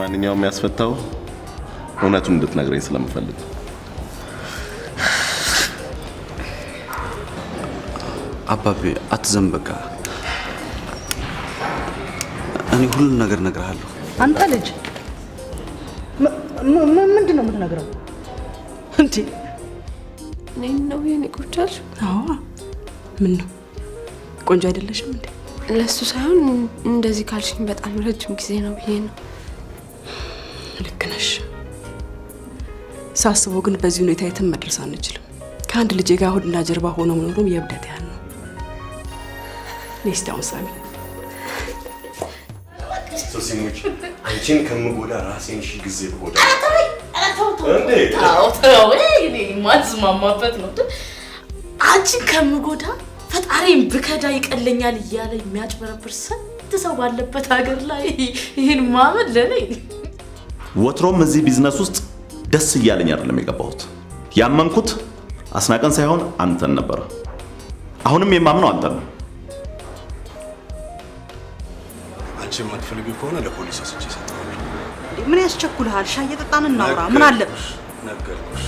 ለማንኛውም ያስፈታው እውነቱን እንድትነግረኝ ስለምፈልግ። አባቤ አትዘንበካ። እኔ ሁሉን ነገር እነግርሃለሁ። አንተ ልጅ ምንድን ነው የምትነግረው እንዴ? ነኝ ነው የኔ ቆንጆ። አዎ ምን ነው ቆንጆ አይደለሽም እንዴ? ለሱ ሳይሆን እንደዚህ ካልሽኝ በጣም ረጅም ጊዜ ነው ብዬ ነው። ልክ ነሽ። ሳስበው ግን በዚህ ሁኔታ የትም መድረስ አንችልም። ከአንድ ልጄ ጋር ሆድና ጀርባ ሆኖ መኖሩም የእብደት ያህል ነው። ኔስታውን ሳሚ ሶሲሙች አንቺን ከምጎዳ ራሴን ሺ ጊዜ ብጎዳ እንዴ ታው እኔ ማዝማማበት ነው። አንቺን ከምጎዳ ፈጣሪን ብከዳ ይቀለኛል እያለ የሚያጭበረብር ስንት ሰው ባለበት ሀገር ላይ ይሄን ማመን ለኔ ወትሮም እዚህ ቢዝነስ ውስጥ ደስ እያለኝ አይደለም የገባሁት። ያመንኩት አስናቀን ሳይሆን አንተን ነበር። አሁንም የማምነው አንተን ነው። አንቺ የማትፈልጊው ከሆነ ለፖሊስ ወስጄ እሰጥሃለሁ። ምን ያስቸኩልሃል? ሻይ እየጠጣን እናውራ። ምን አለብሽ? ነገርኩሽ።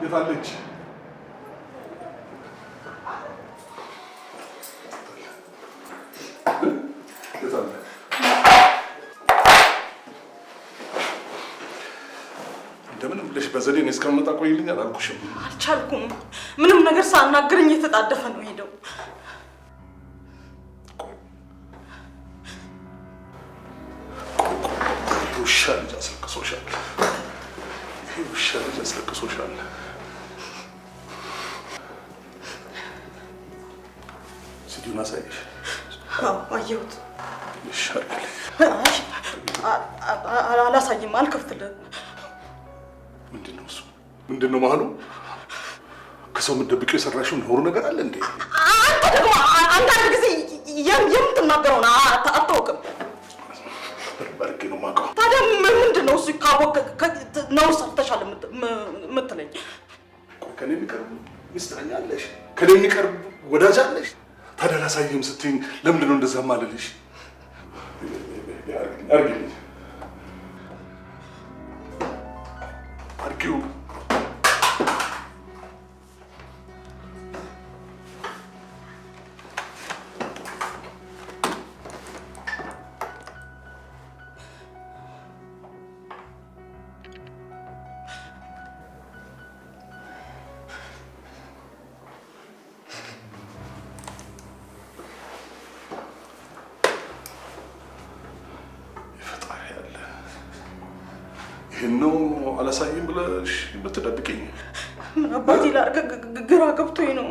የታለች? እንደምንም ብለሽ በዘዴ ነው እስከምመጣ ቆይልኝ አላልኩሽም? አልቻልኩም። ምንም ነገር ሳናገረኝ የተጣደፈ ነው ሄደው። ውሻ ልጅ አስለቅሶሻል። ውሻ ልጅ አስለቅሶሻል። ሲዲውን አሳይሽ? አዎ አየሁት። ይሻላል። አላሳይም፣ አልከፍትልህም። ምንድነው እሱ? ምንድነው መሀሉ? ከሰው የምትደብቂው የሰራሽው ነውር ነገር አለ እንዴ? አንተ ደግሞ አንዳንድ ጊዜ የምትናገረውን አታውቅም። በርጌ ነው የማውቀው። ታዲያ ምንድነው እሱ? ካወቅህ ነው ሰርተሻል የምትለኝ? ከኔ የሚቀርብ ሚስጥረኛ አለሽ? ከኔ የሚቀርብ ወዳጅ አለሽ? ታዲያ ላሳይህም ስትይኝ ለምንድን ነው እንደዛ ማለልሽ? አርጊልኝ። አርጊው። ነው አላሳይም ብለሽ የምትደብቂኝ? ምን አባቴ ላድርግ? ግራ ገብቶኝ ነው።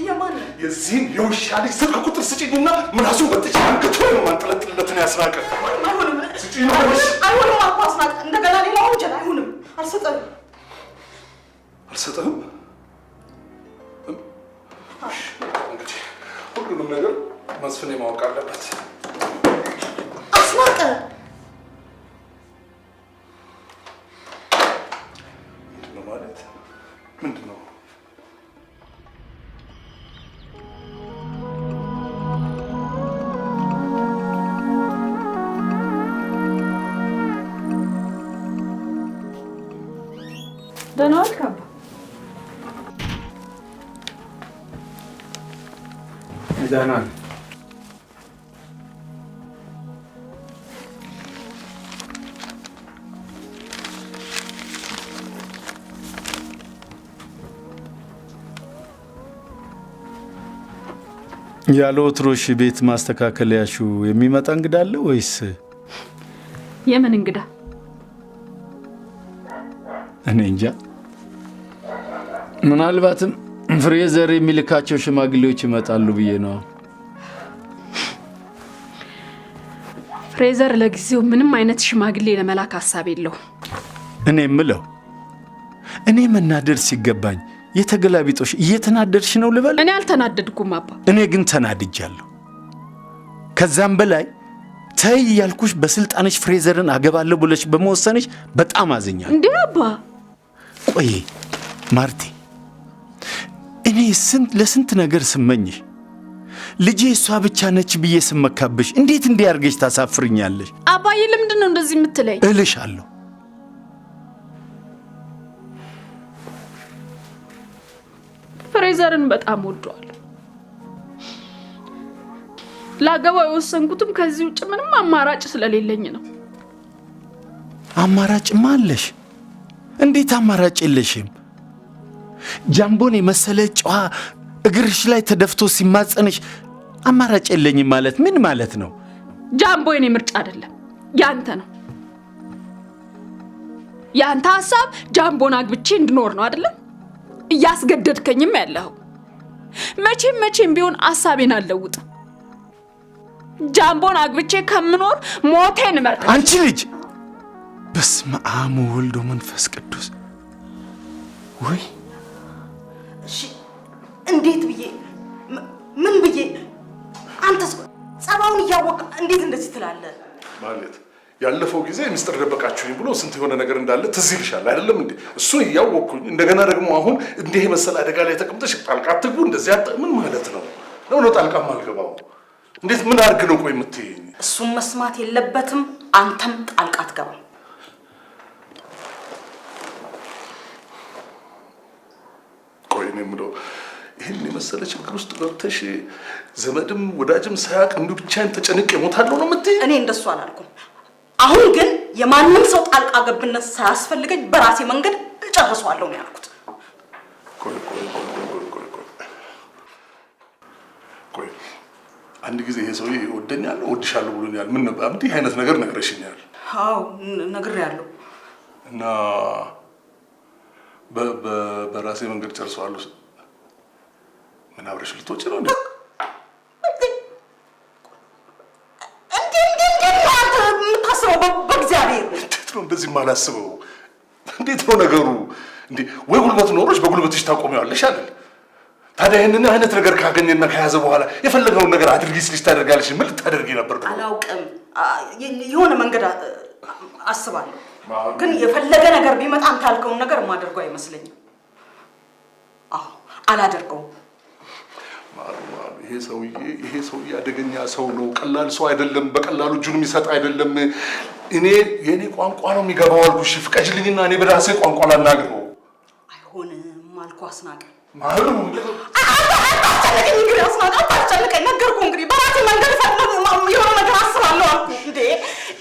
የማን? የዚህን የውሻ ልጅ ስልክ ቁጥር ስጪኝና ምላሱን በጥቼ አንገቱ ነው ማንጠለጥለትን ያስራቀ። አይሆንም፣ አይሆንም አልኩ አስናቀ። እንደገና ሌላ ወንጀል አይሆንም። አልሰጠህም። አልሰጠህም? እንግዲህ ሁሉንም ነገር መስፍኔ ማወቅ አለበት። አስናቀ ምንድነው ማለት? ምንድነው? ደህና ዋልክ አባ? ደህና ነኝ። ያለ ወትሮሽ ቤት ማስተካከለያችሁ የሚመጣ እንግዳ አለ ወይስ? የምን እንግዳ? እኔ እንጃ። ምናልባትም ፍሬዘር የሚልካቸው ሽማግሌዎች ይመጣሉ ብዬ ነው። ፍሬዘር ለጊዜው ምንም አይነት ሽማግሌ ለመላክ ሐሳብ የለው። እኔ የምለው እኔ መናደድ ሲገባኝ የተገላቢጦሽ እየተናደድሽ ነው ልበል? እኔ አልተናደድኩም አባ። እኔ ግን ተናድጃለሁ። ከዛም በላይ ተይ ያልኩሽ በስልጣንሽ ፍሬዘርን አገባለሁ ብለሽ በመወሰንሽ በጣም አዝኛለሁ። እንዴ አባ? ቆይ ማርቲ፣ እኔ ለስንት ነገር ስመኝሽ ልጄ እሷ ብቻ ነች ብዬ ስመካብሽ እንዴት እንዲያርገሽ ታሳፍርኛለሽ? አባዬ ለምንድን ነው እንደዚህ የምትለኝ? እልሻለሁ ፍሬዘርን በጣም ወደዋለሁ። ላገባው የወሰንኩትም ከዚህ ውጭ ምንም አማራጭ ስለሌለኝ ነው። አማራጭማ አለሽ። እንዴት አማራጭ የለሽም? ጃምቦን የመሰለ ጨዋ እግርሽ ላይ ተደፍቶ ሲማጸንሽ አማራጭ የለኝም ማለት ምን ማለት ነው? ጃምቦ የኔ ምርጫ አይደለም፣ ያንተ ነው። ያንተ ሐሳብ ጃምቦን አግብቼ እንድኖር ነው አይደለም? እያስገደድከኝም ያለው መቼም ቢሆን ሐሳቤን አልለውጥም። ጃምቦን አግብቼ ከምኖር ሞቴን እመርጣለሁ። አንቺ ልጅ! በስመ አብ ወወልድ ወመንፈስ ቅዱስ። ወይ እሺ እንዴት ብዬ ምን ብዬ? አንተስ ጸባውን እያወቅ እንዴት እንደዚህ ትላለህ? ማለት ያለፈው ጊዜ ሚስጥር ደበቃችሁኝ ብሎ ስንት የሆነ ነገር እንዳለ ትዝ ይልሻል አይደለም እንዴ? እሱን እያወቅኩኝ እንደገና ደግሞ አሁን እንዲህ መሰል አደጋ ላይ ተቀምጠሽ ጣልቃ አትግቡ እንደዚህ ምን ማለት ነው? ለምን ጣልቃ ማልገባው? እንዴት ምን አድርግ ነው ቆይ የምትይኝ? እሱን መስማት የለበትም። አንተም ጣልቃ አትገባም። ቆይ እኔ የምለው ይህን የመሰለ ችግር ውስጥ ገብተሽ ዘመድም ወዳጅም ሳያውቅ እንዲሁ ብቻዬን ተጨንቄ እሞታለሁ ነው የምትይኝ? እኔ እንደሱ አላልኩም። አሁን ግን የማንም ሰው ጣልቃ ገብነት ሳያስፈልገኝ በራሴ መንገድ እጨርሰዋለሁ ነው ያልኩት። ቆይ አንድ ጊዜ ይሄ ሰውዬ እወደኛለሁ እወድሻለሁ ብሎኛል። ምን ነበር እንዲህ አይነት ነገር ነግረሽኛል? አዎ ነግሬያለሁ። እና በራሴ መንገድ ጨርሰዋለሁ። ምን አብረሽ ልትወጪ ነው እንዴ? በእግዚአብሔር እንዴት ነው እንደዚህ የማላስበው? እንዴት ነው ነገሩ? እንዴ ወይ ጉልበት ኖሮች በጉልበትሽ ታቆሚዋለሽ አይደል? ታዲያ ይህንን አይነት ነገር ካገኘና ከያዘ በኋላ የፈለገውን ነገር አድርጊ ስልሽ ታደርጋለሽ። ምን ልታደርጊ ነበር? አላውቅም። የሆነ መንገድ አስባለሁ፣ ግን የፈለገ ነገር ቢመጣ አንተ ያልከውን ነገር የማደርገው አይመስለኝም። አዎ አላደርገውም። ይሄ ሰውዬ አደገኛ ሰው ነው። ቀላል ሰው አይደለም። በቀላሉ እጁን የሚሰጥ አይደለም። የኔ ቋንቋ ነው የሚገባው አልኩሽ። ፍቀጅልኝና እኔ በራሴ ቋንቋ ላናግረው። አይሆንም አልኩ አስናቀ ማሩ አታጨንቀኝ። እንግዲህ አስናቀ አታጨንቀኝ። ነገርኩህ እንግዲህ በራሴ መንገድ የሆነ ነገር አስባለሁ አልኩ። እንዴ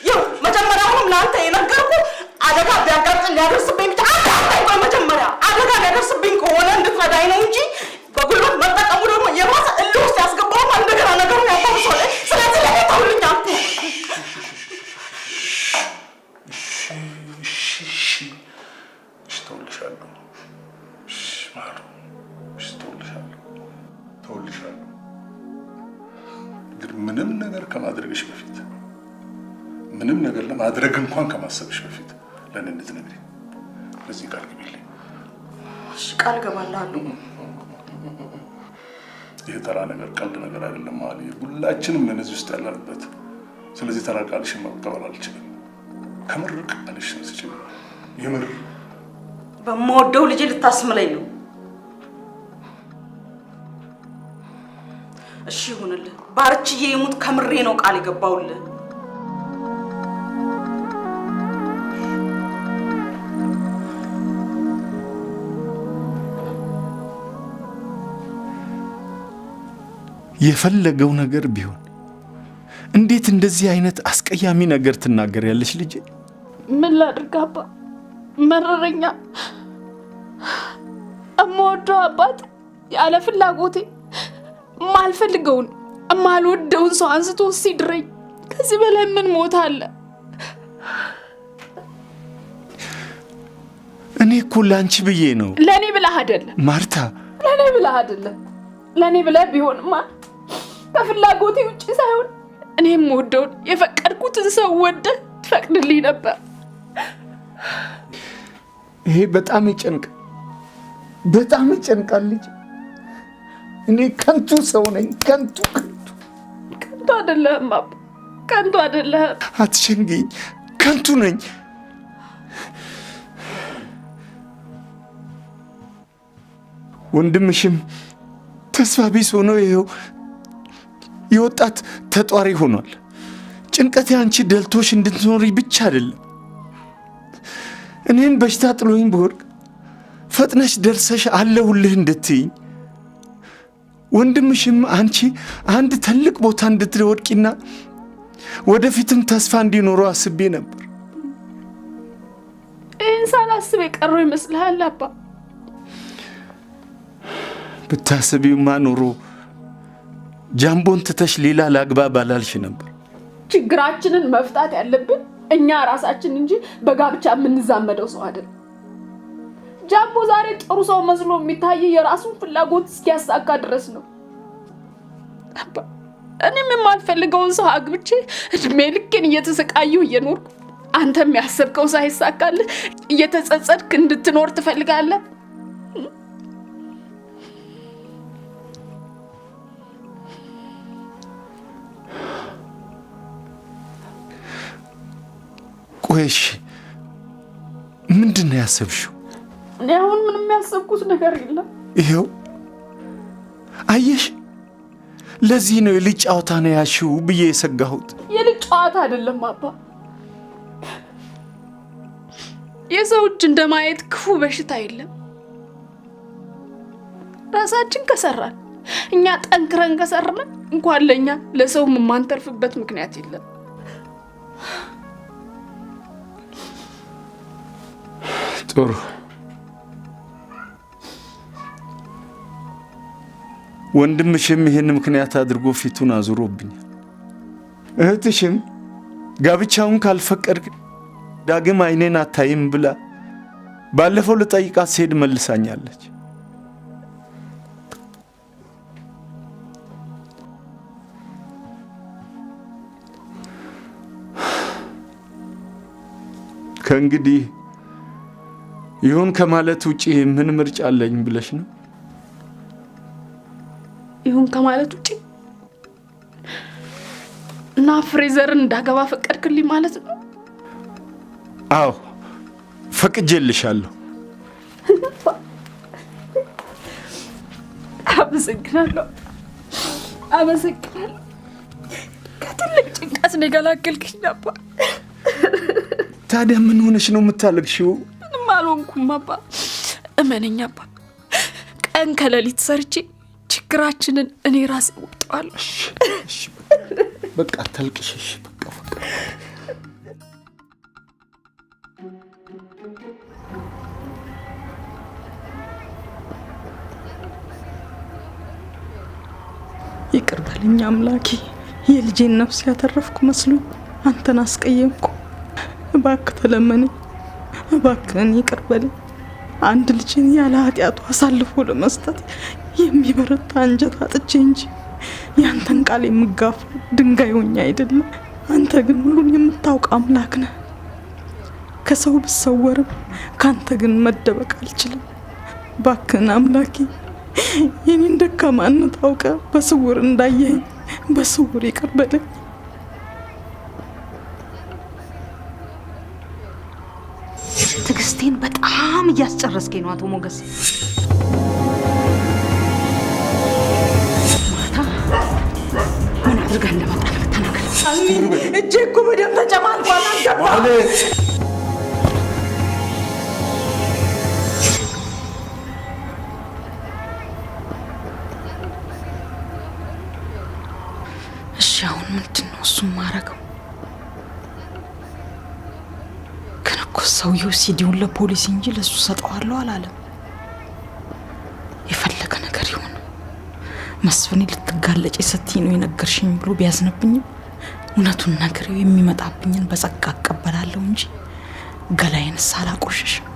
ይኸው መጀመሪያውንም ለአንተ የነገርኩህ አደጋ ቢያጋጥም ሊያደርስብኝ ብቻ ቆይ መጀመሪያ አደጋ ሊያደርስብኝ ከሆነ እንድትረዳኝ ነው እንጂ በጉልበት መጠቀሙ ደግሞ የባሰ እልህ ውስጥ ያስገባው እንደገና ነገሩን ያባብሰዋል። ስለዚህ ለኔ ተውልኝ አልኩ። ተውልሻለሁ። ማሩ ተውልሻለሁ። ግን ምንም ነገር ከማድረግሽ በፊት ምንም ነገር ለማድረግ እንኳን ከማሰብሽ በፊት ለእኔ እንድትነግሪኝ በዚህ ቃል ግቢልኝ። እሺ ቃል እገባልሃለሁ። ይሄ ተራ ነገር ቀልድ ነገር አይደለም ማለት ሁላችንም ነን እዚህ ውስጥ ያለንበት። ስለዚህ ተራ ቃልሽን መቀበል አልችልም። ከምር ቃልሽን ስጪኝ። የምር በምወደው ልጄ ልታስምለኝ ነው። እሺ ይሁንልህ። ባርችዬ ይሙት ከምሬ ነው ቃል የገባውልህ። የፈለገው ነገር ቢሆን እንዴት እንደዚህ አይነት አስቀያሚ ነገር ትናገሪያለሽ ልጄ? ምን ላድርግ አባ? መረረኛ። እምወደው አባት ያለ ፍላጎቴ ማልፈልገውን ማልወደውን ሰው አንስቶ ሲድረኝ ከዚህ በላይ ምን ሞት አለ? እኔ እኮ ላንቺ ብዬ ነው። ለኔ ብለህ አይደለም ማርታ፣ ለኔ ብለህ አይደለም። ለኔ ብለህ ቢሆንማ ከፍላጎቴ ውጪ ሳይሆን እኔም ወደውን የፈቀደ የወደድኩትን ሰው ወደህ ትፈቅድልኝ ነበር። ይሄ በጣም ይጨንቃል ልጅ። እኔ ከንቱ ሰው ነኝ። ከንቱ አይደለህም አባ፣ ከንቱ አይደለህም። አትሸንግኝ። ከንቱ ነኝ። ወንድምሽም ተስፋ ቢስ ሆኖ ይኸው የወጣት ተጧሪ ሆኗል። ጭንቀቴ አንቺ ደልቶሽ እንድትኖሪ ብቻ አይደለም። እኔን በሽታ ጥሎኝ በወድቅ ፈጥነሽ ደርሰሽ አለሁልህ እንድትይኝ፣ ወንድምሽም አንቺ አንድ ትልቅ ቦታ እንድትወድቂና ወደፊትም ተስፋ እንዲኖረው አስቤ ነበር። ይህን ሳላስብ የቀረው ይመስልሃል አባ? ብታስቢውማ ኖሮ ጃምቦን ትተሽ ሌላ ላግባ ባላልሽ ነበር። ችግራችንን መፍታት ያለብን እኛ ራሳችን እንጂ በጋብቻ የምንዛመደው ሰው አይደለም። ጃምቦ ዛሬ ጥሩ ሰው መስሎ የሚታይ የራሱን ፍላጎት እስኪያሳካ ድረስ ነው። አባ እኔም የማልፈልገውን ሰው አግብቼ እድሜ ልኬን እየተሰቃየሁ እየኖርኩ አንተም ያሰብከው ሳይሳካልህ እየተጸጸትክ እንድትኖር ትፈልጋለህ? ቆይሽ ምንድን ነው ያሰብሽው? እኔ አሁን ምንም ያሰብኩት ነገር የለም። ይሄው አየሽ፣ ለዚህ ነው የልጅ ጨዋታ ነው ያልሽው ብዬ የሰጋሁት። የልጅ ጨዋታ አይደለም አባ። የሰው እጅ እንደማየት ክፉ በሽታ የለም። ራሳችን ከሰራን እኛ ጠንክረን ከሰራን እንኳን ለኛ ለሰው የማንተርፍበት ምክንያት የለም። ጥሩ ወንድምሽም ይህን ምክንያት አድርጎ ፊቱን አዙሮብኛል። እህትሽም ጋብቻውን ካልፈቀድክ ዳግም አይኔን አታይም ብላ ባለፈው ልጠይቃት ስሄድ መልሳኛለች። ከእንግዲህ ይሁን ከማለት ውጪ ምን ምርጫ አለኝ ብለሽ ነው? ይሁን ከማለት ውጪ እና ፍሬዘርን እንዳገባ ፈቀድክልኝ ማለት ነው? አዎ ፈቅጄልሻለሁ። አመሰግናለሁ። ከትልቅ ጭንቀት ነው የገላገልክኝ ነበር። ታዲያ ምን ሆነሽ ነው የምታለቅሽው? ምንም አልሆንኩም አባ፣ እመነኝ አባ። ቀን ከሌሊት ሰርቼ ችግራችንን እኔ ራሴ እወጣዋለሁ። እሺ በቃ አታልቅሽ። በቃ ይቅር በለኝ አምላኬ። የልጄን ነፍስ ያተረፍኩ መስሎኝ አንተን አስቀየምኩ። እባክህ ተለመነኝ፣ እባክህን ይቅር በለኝ። አንድ ልጅን ያለ ኃጢአቱ አሳልፎ ለመስጠት የሚበረታ አንጀት አጥቼ እንጂ ያንተን ቃል የምጋፋ ድንጋይ ሆኜ አይደለም። አንተ ግን ሁሉን የምታውቅ አምላክ ነህ። ከሰው ብሰወርም ካንተ ግን መደበቅ አልችልም። እባክህን አምላኬ የኔን ደካማነት አውቀህ በስውር እንዳየኸኝ በስውር ይቅር በለኝ። ትዕግስቴን በጣም እያስጨረስከኝ ነው አቶ ሞገስ። ማታ ምን አድርገህ እንደመጣህ ተናገር። እጄ እኮ በደም ተጨማልቋል። አልገባ እሺ አሁን ምንድን ነው እሱም ማረገው? ግን እኮ ሰውየው ሲዲውን ለፖሊስ እንጂ ለሱ ሰጠዋለሁ አላለም። የፈለገ ነገር ይሁን መስፍኔ ልትጋለጭ ስትይ ነው የነገርሽኝ ብሎ ቢያዝንብኝም እውነቱን ነገሬው የሚመጣብኝን በጸጋ እቀበላለሁ እንጂ ገላዬንስ አላቆሽሽም።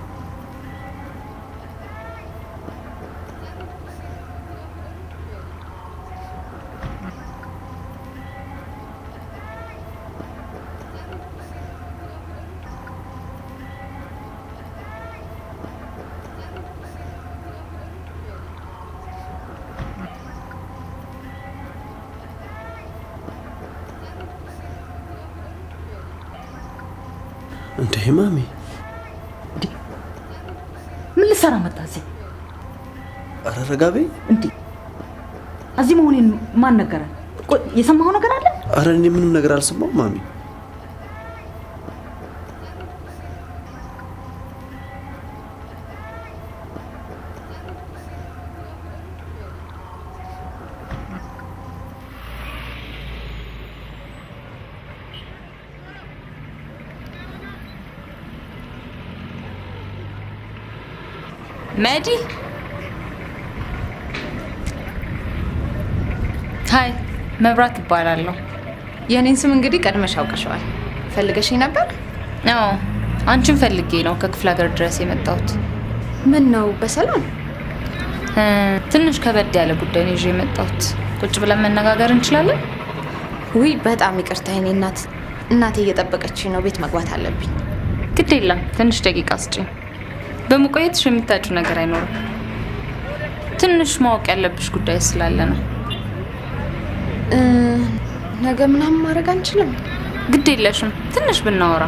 እንዴ ማሚ ምን ልሰራ መጣ እዚህ? ኧረ ረጋ በይ እንዴ እዚህ መሆኔን ማን ነገረ? የሰማኸው ነገር አለ? ኧረ እኔ ምንም ነገር አልሰማሁም ማሚ። መዲ ሃይ፣ መብራት እባላለሁ። የኔን ስም እንግዲህ ቀድመሽ አውቀሽዋል። ፈልገሽኝ ነበር? አዎ፣ አንቺን ፈልጌ ነው ከክፍለ ሀገር ድረስ የመጣሁት። ምን ነው በሰላም? ትንሽ ከበድ ያለ ጉዳይ ነው ይዤ የመጣሁት። ቁጭ ብለን መነጋገር እንችላለን? ውይ በጣም ይቅርታ የኔ እናት፣ እናቴ እየጠበቀችኝ ነው። ቤት መግባት አለብኝ። ግድ የለም፣ ትንሽ ደቂቃ ስጪኝ። በመቆየትሽ የምታጭው ነገር አይኖርም። ትንሽ ማወቅ ያለብሽ ጉዳይ ስላለ ነው። ነገ ምናምን ማድረግ አንችልም? ግድ የለሽም፣ ትንሽ ብናወራ።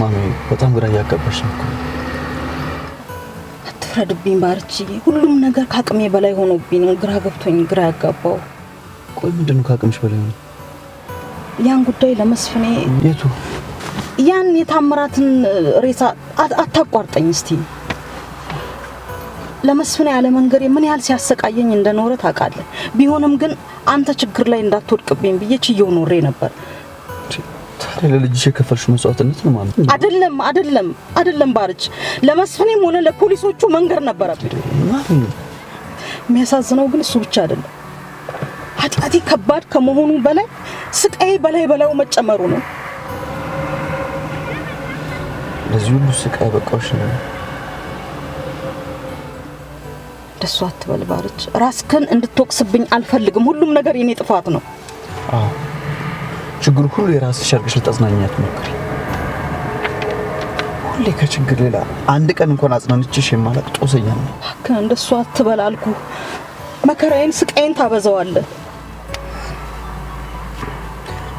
ማሚ በጣም ግራ እያጋባሽ ነው እኮ። አትፍረድብኝ ባርችዬ፣ ሁሉም ነገር ከአቅሜ በላይ ሆኖብኝ ነው ግራ ገብቶኝ ግራ ያጋባው። ቆይ ምንድነው ከአቅምሽ በላይ ነው? ያን ጉዳይ ለመስፍኔ። የቱ? ያን የታምራትን ሬሳ አታቋርጠኝ እስቲ። ለመስፍኔ ያለ መንገሬ ምን ያህል ሲያሰቃየኝ እንደኖረ ታውቃለህ። ቢሆንም ግን አንተ ችግር ላይ እንዳትወድቅብኝ ብዬ ችየው ኖሬ ነበር። ታዲያ ለልጅሽ የከፈልሽው መስዋዕትነት ነው ማለት? አይደለም ባርች፣ ለመስፍኔም ሆነ ለፖሊሶቹ መንገር ነበረብኝ። የሚያሳዝነው ግን እሱ ብቻ አይደለም። ኃጢአቴ ከባድ ከመሆኑ በላይ ስቃይ በላዩ መጨመሩ ነው። ለዚህ ሁሉ ስቃይ በቃሽ ነው። ደስ አትበል ባርች፣ ራስህን እንድትወቅስብኝ አልፈልግም። ሁሉም ነገር የኔ ጥፋት ነው። አዎ ችግሩ ሁሉ የራስሽ አድርገሽ ልታጽናኛት ሞክሪ። ሁሌ ከችግር ሌላ አንድ ቀን እንኳን አጽናንችሽ የማላቅ ጦሰኛ ነው። እባክህ እንደሱ አትበል አልኩህ። መከራዬን ስቃይን ታበዛዋለህ።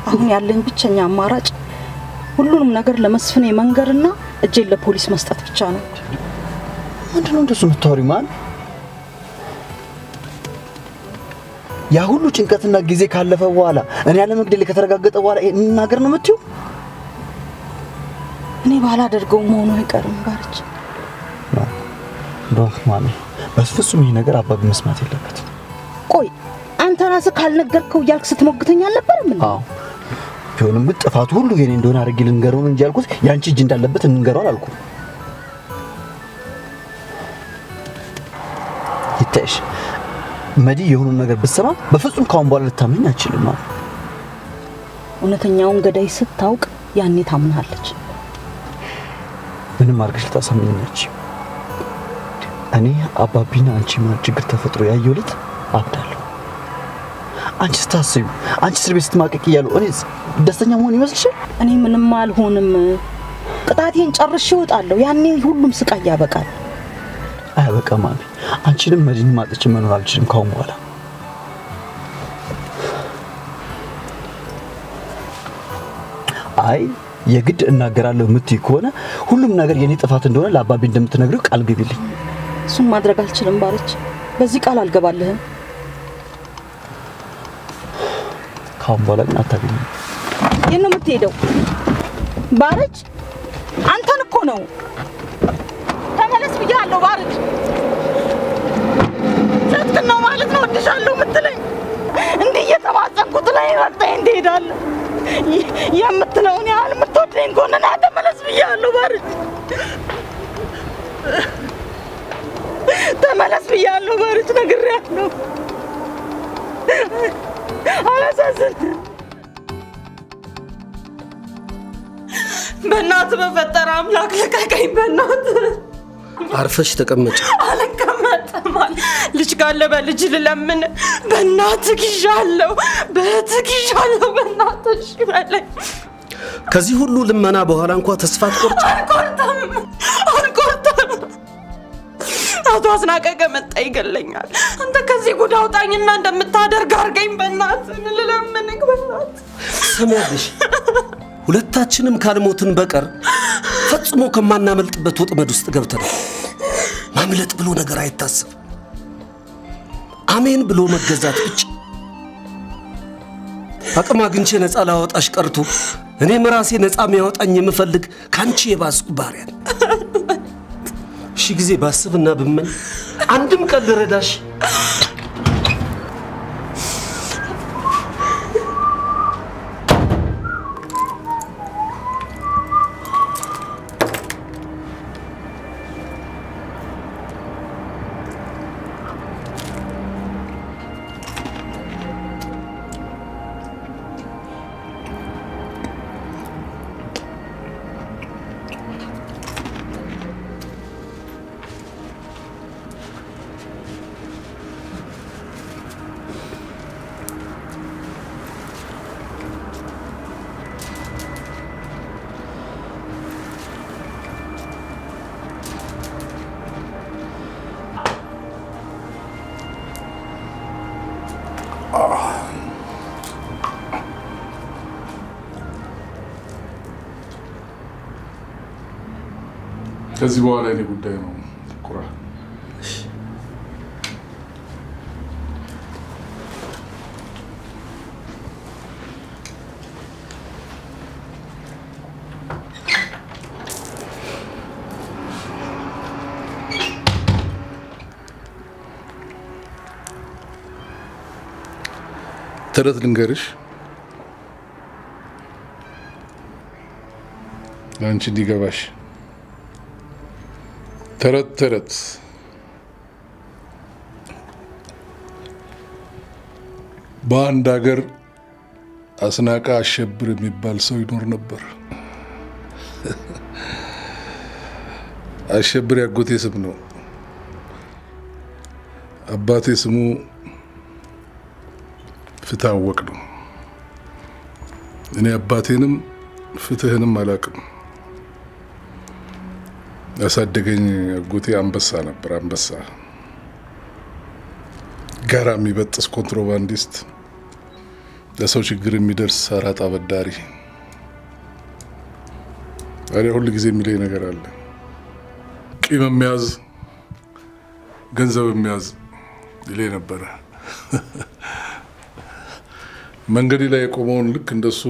አሁን ያለኝ ብቸኛ አማራጭ ሁሉንም ነገር ለመስፍኔ መንገርና እጄን ለፖሊስ መስጠት ብቻ ነው። ምንድነው እንደሱ የምታወሪው? ማን ያ ሁሉ ጭንቀትና ጊዜ ካለፈ በኋላ እኔ ያለ መግደል ከተረጋገጠ በኋላ እናገር ነው የምትይው? እኔ ባላደርገው መሆኑ አይቀርም ባርች። ዶክ ማሚ፣ በፍጹም ይሄ ነገር አባቢ መስማት የለበትም። ቆይ አንተ ራስህ ካልነገርከው እያልክ ስትሞግተኝ አልነበረም እንዴ? አዎ ቢሆንም ግን ጥፋቱ ሁሉ የኔ እንደሆነ አድርጌ ልንገረው እንጂ ያልኩት ያንቺ እጅ እንዳለበት እንንገረው አላልኩም። ይታይሽ መዲ የሆነ ነገር ብትሰማ በፍጹም ካሁን በኋላ ልታመኝ አትችልም። እውነተኛውን ገዳይ ስታውቅ ያኔ ታምናለች። ምንም አድርገሽ ልታሳምኚኝ። እኔ አባቢና አንቺ ማን ችግር ተፈጥሮ ያየሁለት አብዳለሁ። አንቺ ስታስዩ፣ አንቺ እስር ቤት ስትማቀቅ እያለሁ እኔ ደስተኛ መሆን ይመስልሻል? እኔ ምንም አልሆንም። ቅጣቴን ጨርሼ እወጣለሁ። ያኔ ሁሉም ስቃይ ያበቃል። አያበቃም ማሚ። አንቺንም መዲንም አጥቼ መኖር አልችልም ካሁን በኋላ። አይ የግድ እናገራለሁ የምትይ ከሆነ ሁሉም ነገር የኔ ጥፋት እንደሆነ ለአባቢ እንደምትነግሪው ቃል ግቢልኝ። እሱን ማድረግ አልችልም ባርች፣ በዚህ ቃል አልገባልህም። ካሁን በኋላ ግን አታገኝም። የት ነው የምትሄደው ባርች? አንተን እኮ ነው። ተመለስ ብያለሁ ባርች። ሰጥተህ ነው ማለት ነው ወድሻለሁ የምትለኝ? እንዲህ እየተማጸንኩት ላይ ረግጠኝ ትሄዳለህ? የምትለውን ያህል የምትወደኝ ከሆነ ና ተመለስ ብያለሁ ባርች። ተመለስ ብያለሁ ባርች፣ ነግሬሃለሁ። አላሳዝን። በእናትህ በፈጠረ አምላክ ልቀቀኝ። በእናትህ አርፈሽ ተቀመጭ። አልቀመጥም። ልጅ ካለ በልጅ ልለምን በእናትህ ይሻለው በትክሻለው በእናትህ ይበለኝ። ከዚህ ሁሉ ልመና በኋላ እንኳን ተስፋ አትቆርጥ? አልቆርጥም። አቶ አስናቀ ከመጣ ይገለኛል። አንተ ከዚህ ጉድ አውጣኝና እንደምታደርግ አድርገኝ በእናትህ ልለምንህ በእናትህ። ሰማያለሽ? ሁለታችንም ካልሞትን በቀር ፈጽሞ ከማናመልጥበት ወጥመድ ውስጥ ገብተናል። ማምለጥ ብሎ ነገር አይታሰብ። አሜን ብሎ መገዛት ብቻ። አቅም አግኝቼ ነፃ ላወጣሽ ቀርቶ እኔም ራሴ ነፃ የሚያወጣኝ የምፈልግ ካንቺ የባስኩ ባሪያ ነኝ። ሺህ ጊዜ ባስብና ብመኝ አንድም ቀን ልረዳሽ ከዚህ በኋላ የኔ ጉዳይ ነው ኩራ። ተረት ልንገርሽ ለአንቺ እንዲገባሽ። ተረት በአንድ ሀገር አስናቀ አሸብር የሚባል ሰው ይኖር ነበር። አሸብር ያጎቴ ስም ነው። አባቴ ስሙ ፍትሐወቅ ነው። እኔ አባቴንም ፍትህንም አላውቅም። ያሳደገኝ አጎቴ አንበሳ ነበር። አንበሳ ጋራ የሚበጥስ ኮንትሮባንዲስት፣ ለሰው ችግር የሚደርስ አራጣ አበዳሪ። ታዲያ ሁሉ ጊዜ የሚለኝ ነገር አለ። ቂም የሚያዝ ገንዘብ የሚያዝ ይለኝ ነበረ። መንገዴ ላይ የቆመውን ልክ እንደሱ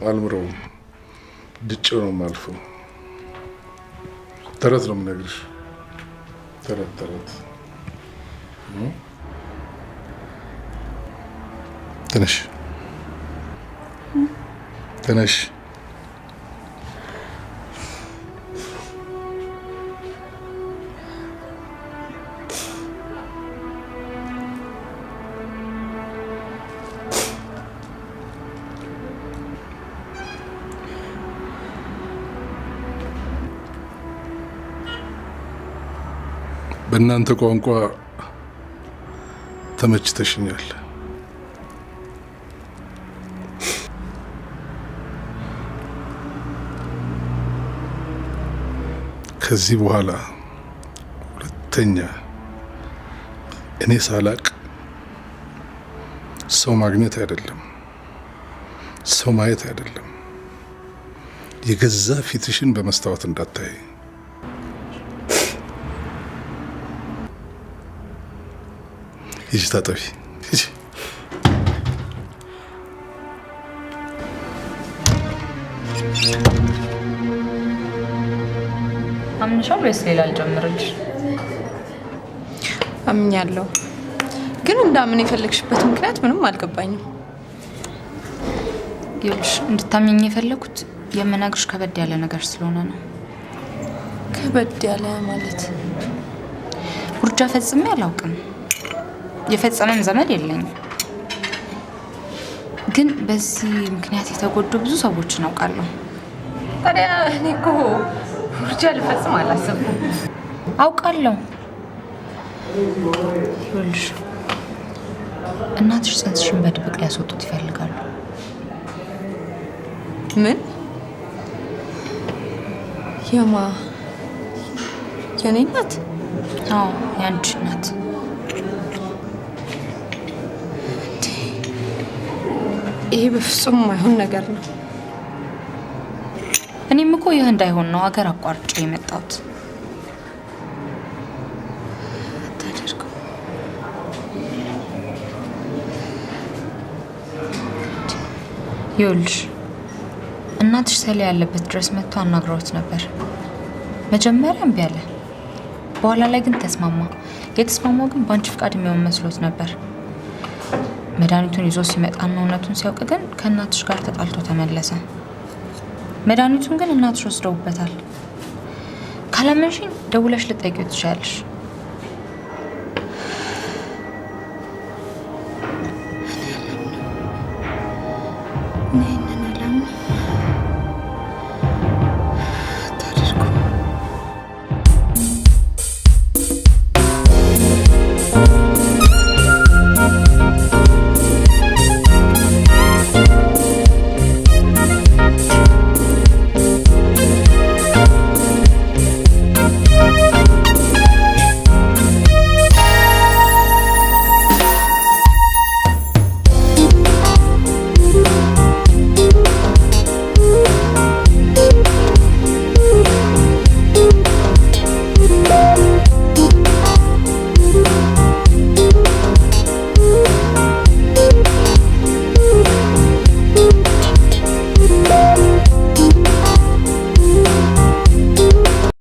አልምረውም፣ ድጬው ነው የማልፈው። ተረት ነው የምነግርሽ። ተረት ተነሽ ተነሽ። በእናንተ ቋንቋ ተመችተሽኛል። ከዚህ በኋላ ሁለተኛ እኔ ሳላቅ ሰው ማግኘት አይደለም፣ ሰው ማየት አይደለም፣ የገዛ ፊትሽን በመስታወት እንዳታይ። ሂጂ ታጠቢ፣ ሂጂ። አምንሻል ወይስ ሌላ ልጨምርልሽ? አምኛለሁ፣ ግን እንዳምን የፈለግሽበት ምክንያት ምንም አልገባኝም። ይኸውልሽ እንድታምኚኝ የፈለኩት የምነግርሽ ከበድ ያለ ነገር ስለሆነ ነው። ከበድ ያለ ማለት? ውርጃ ፈጽሜ አላውቅም። የፈጸመም ዘመድ የለኝም። ግን በዚህ ምክንያት የተጎዱ ብዙ ሰዎችን አውቃለሁ። ታዲያ እኔ እኮ ውርጃ ልፈጽም አላሰብኩም። አውቃለሁ። ይኸውልሽ እናትሽ ጽንስሽን በድብቅ ሊያስወጡት ይፈልጋሉ። ምን? የማ የኔ እናት? አዎ የአንቺ እናት። ይሄ በፍጹም የማይሆን ነገር ነው። እኔም እኮ ይህ እንዳይሆን ነው አገር አቋርጬ የመጣሁት። ይኸውልሽ እናትሽ ሰሌ ያለበት ድረስ መጥቶ አናግረውት ነበር። መጀመሪያ እምቢ አለ። በኋላ ላይ ግን ተስማማ። የተስማማው ግን በአንቺ ፍቃድ የሚሆን መስሎት ነበር። መድኃኒቱን ይዞ ሲመጣና እውነቱን ሲያውቅ ግን ከእናትሽ ጋር ተጣልቶ ተመለሰ። መድኃኒቱን ግን እናትሽ ወስደውበታል። ካላመንሽኝ ደውለሽ ልጠይቂው ትችያለሽ። እኔ